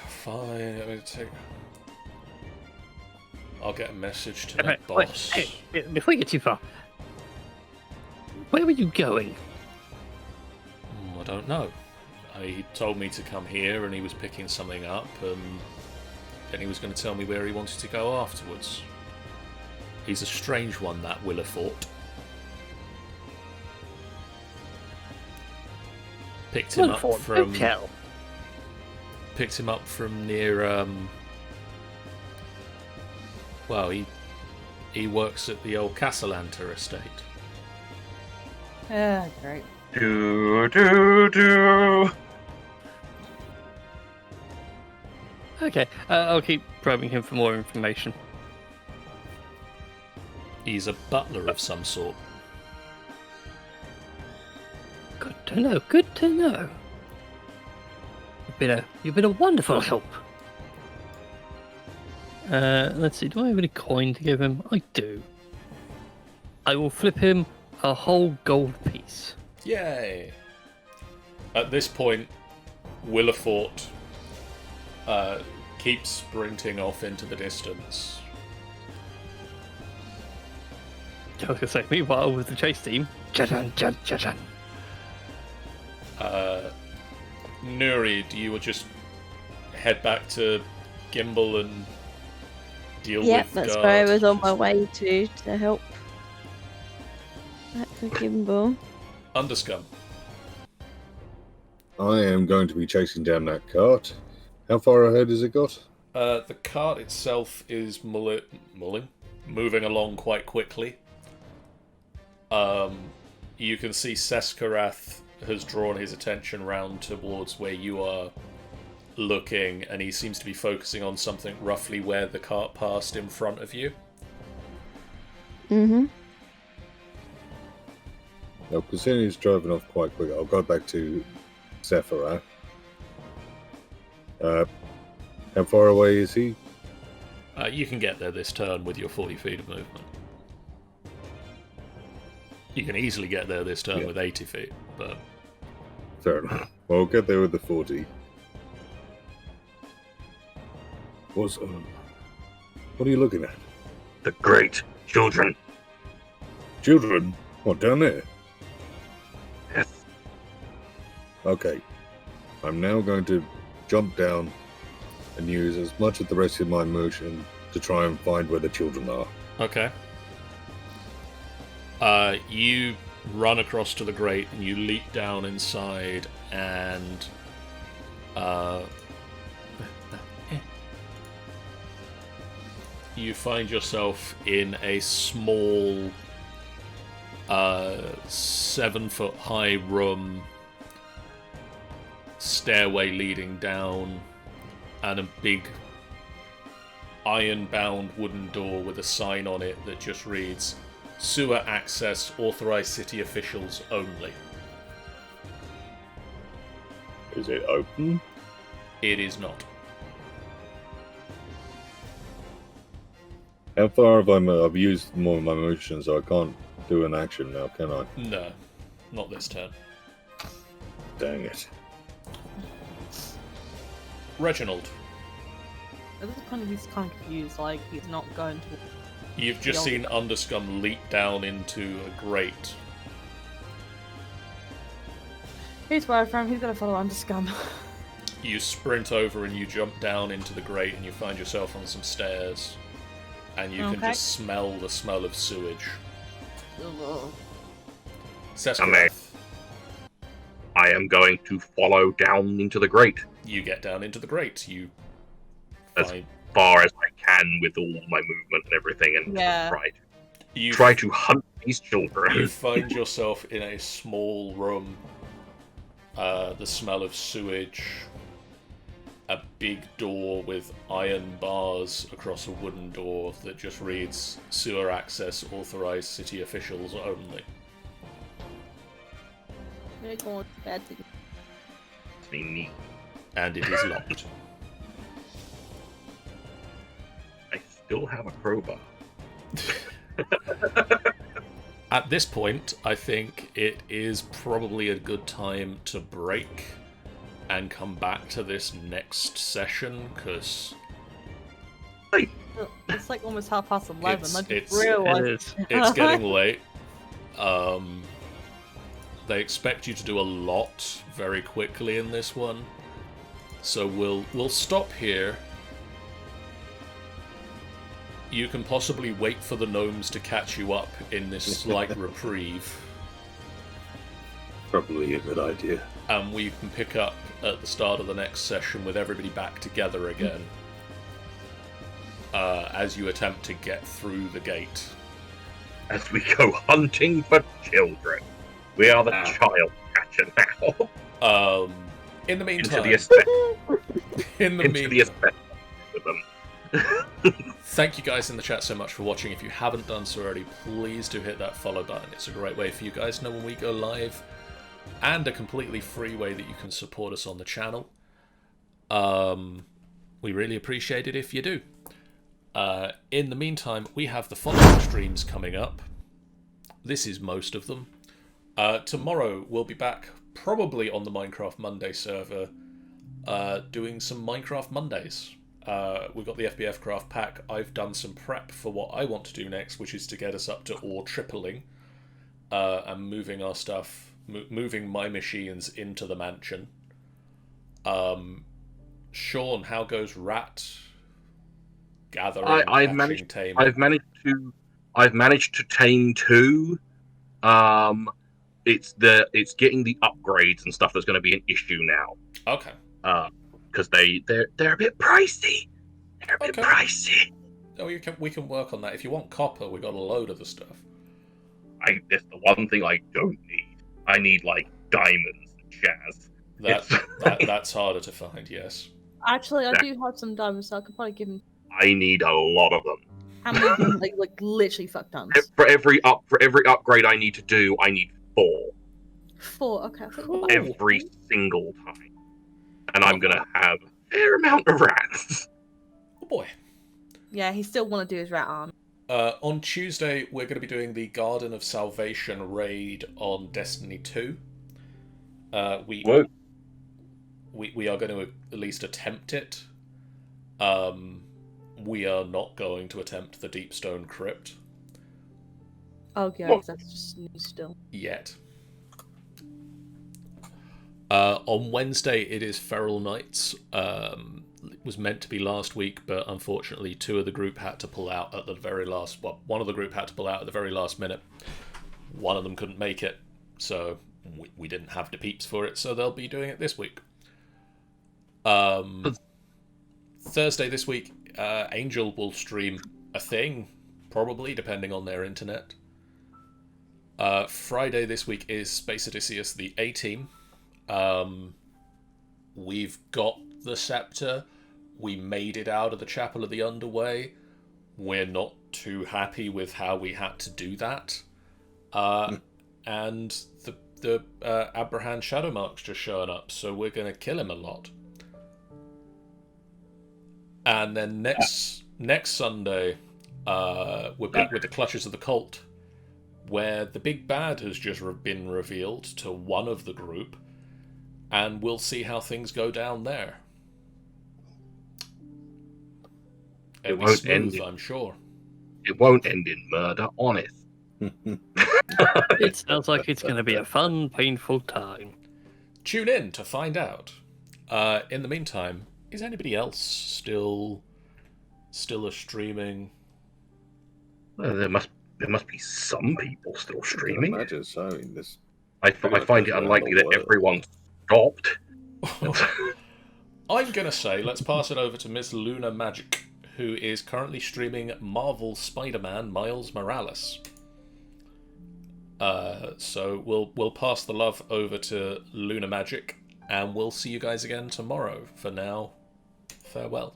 Fine, I'll get a message to the Wait, boss. hey, before you get too far, where were you going? I don't know. He told me to come here and he was picking something up and then he was going to tell me where he wanted to go afterwards. He's a strange one, that Willifort. Picked him up from near well, he works at the old Castellanter estate. Yeah, great. Do. Okay, I'll keep probing him for more information. He's a butler of some sort. Good to know. Good to know. You've been a wonderful help. Let's see. Do I have any coin to give him? I do. I will flip him a whole gold piece. Yay! At this point, Willifort keeps sprinting off into the distance. I was gonna say, meanwhile, with the chase team, Jajan. Nuri, do you just head back to Gimbal and deal Yep, with that's guard? where I was on my way to help. Back to Gimbal. Underscum. I am going to be chasing down that cart. How far ahead has it got? The cart itself is moving along quite quickly. You can see Seskarath has drawn his attention round towards where you are looking, and he seems to be focusing on something roughly where the cart passed in front of you. Mm-hmm. Now, considering he's driving off quite quick, I'll go back to Sephiroth. How far away is he? You can get there this turn with your 40 feet of movement. You can easily get there this turn with 80 feet, but... Fair enough. Well, I'll get there with the 40. What are you looking at? The great children. Children? What, down there? Yes. Okay. I'm now going to jump down and use as much of the rest of my motion to try and find where the children are. Okay. You run across to the grate and you leap down inside and you find yourself in a small 7-foot high room, stairway leading down, and a big iron-bound wooden door with a sign on it that just reads, "Sewer access authorized city officials only." Is it open? It is not. How far have I've used more of my motion, so I can't do an action now, can I? No, not this turn. Dang it. Reginald. At this point, he's kind of confused. Like he's not going to. You've just seen Underscum leap down into a grate. He's where I'm from. He's gonna follow Underscum. You sprint over and you jump down into the grate and you find yourself on some stairs. And you can just smell the smell of sewage. Sesquith, I am going to follow down into the grate. you get down into the grate. You As find... far as I can with all my movement and everything, and try to hunt these children. You find yourself in a small room. The smell of sewage. A big door with iron bars across a wooden door that just reads "Sewer access authorized city officials only." Very good. Bad thing. It's neat. And it is locked. I still have a crowbar. At this point, I think it is probably a good time to break and come back to this next session, because It's like almost 11:30. I just it's realized. it's getting late. They expect you to do a lot very quickly in this one, so we'll stop here. You can possibly wait for the gnomes to catch you up in this slight reprieve. Probably a good idea. And we can pick up at the start of the next session with everybody back together again. As you attempt to get through the gate. As we go hunting for children. We are the child catcher now. In the meantime... Into the estate. Into the estate with them. Thank you guys in the chat so much for watching. If you haven't done so already, please do hit that follow button. It's a great way for you guys to know when we go live, and a completely free way that you can support us on the channel. We really appreciate it if you do. In the meantime, we have the following streams coming up. This is most of them. Tomorrow we'll be back, probably on the Minecraft Monday server, doing some Minecraft Mondays. We've got the FBF Craft Pack. I've done some prep for what I want to do next, which is to get us up to ore tripling, and moving our stuff, moving my machines into the mansion. Sean, how goes rat gathering? I've managed to tame 2. It's getting the upgrades and stuff that's going to be an issue now. Okay. Because they're a bit pricey. They're a bit pricey. Oh, we can work on that. If you want copper, we got a load of the stuff. That's the one thing I don't need. I need like diamonds and jazz. That's harder to find. Yes. Actually, I do have some diamonds, so I could probably give him. I need a lot of them. How many of them, like literally fuck tons? For every upgrade I need to do, I need 4. 4. Okay. Every single time. And I'm gonna have a fair amount of rats. Oh boy. Yeah, he still want to do his rat arm. On Tuesday, we're going to be doing the Garden of Salvation raid on Destiny 2. We are going to at least attempt it. We are not going to attempt the Deep Stone Crypt. Oh yeah, because that's just new still. Yet. On Wednesday, it is Feral Nights. It was meant to be last week, but unfortunately 2 of the group had to pull out at the very last... Well, one of the group had to pull out at the very last minute. One of them couldn't make it, so we didn't have the peeps for it, so they'll be doing it this week. Thursday this week, Angel will stream a thing, probably, depending on their internet. Friday this week is Space Odysseus, the A-Team. We've got the scepter. We made it out of the Chapel of the Underway. We're not too happy with how we had to do that. And the Abraham Shadowmark's just showing up, so we're going to kill him a lot. And then next Sunday, we're back with the Clutches of the Cult, where the big bad has just been revealed to one of the group, and we'll see how things go down there. It'll be smooth, I'm sure. It won't end in murder, honest. It sounds like it's going to be a fun, painful time. Tune in to find out. In the meantime, is anybody else still a streaming? Well, there must be some people still I can streaming. imagine so. In this, I find it unlikely that everyone stopped. I'm gonna say let's pass it over to Miss Luna Magic, who is currently streaming Marvel Spider-Man Miles Morales. So we'll pass the love over to Luna Magic, and we'll see you guys again tomorrow. For now, farewell.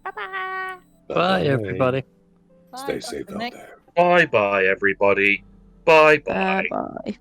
Bye-bye. Bye, everybody. Stay safe out there. Bye bye, everybody. Bye bye. Bye.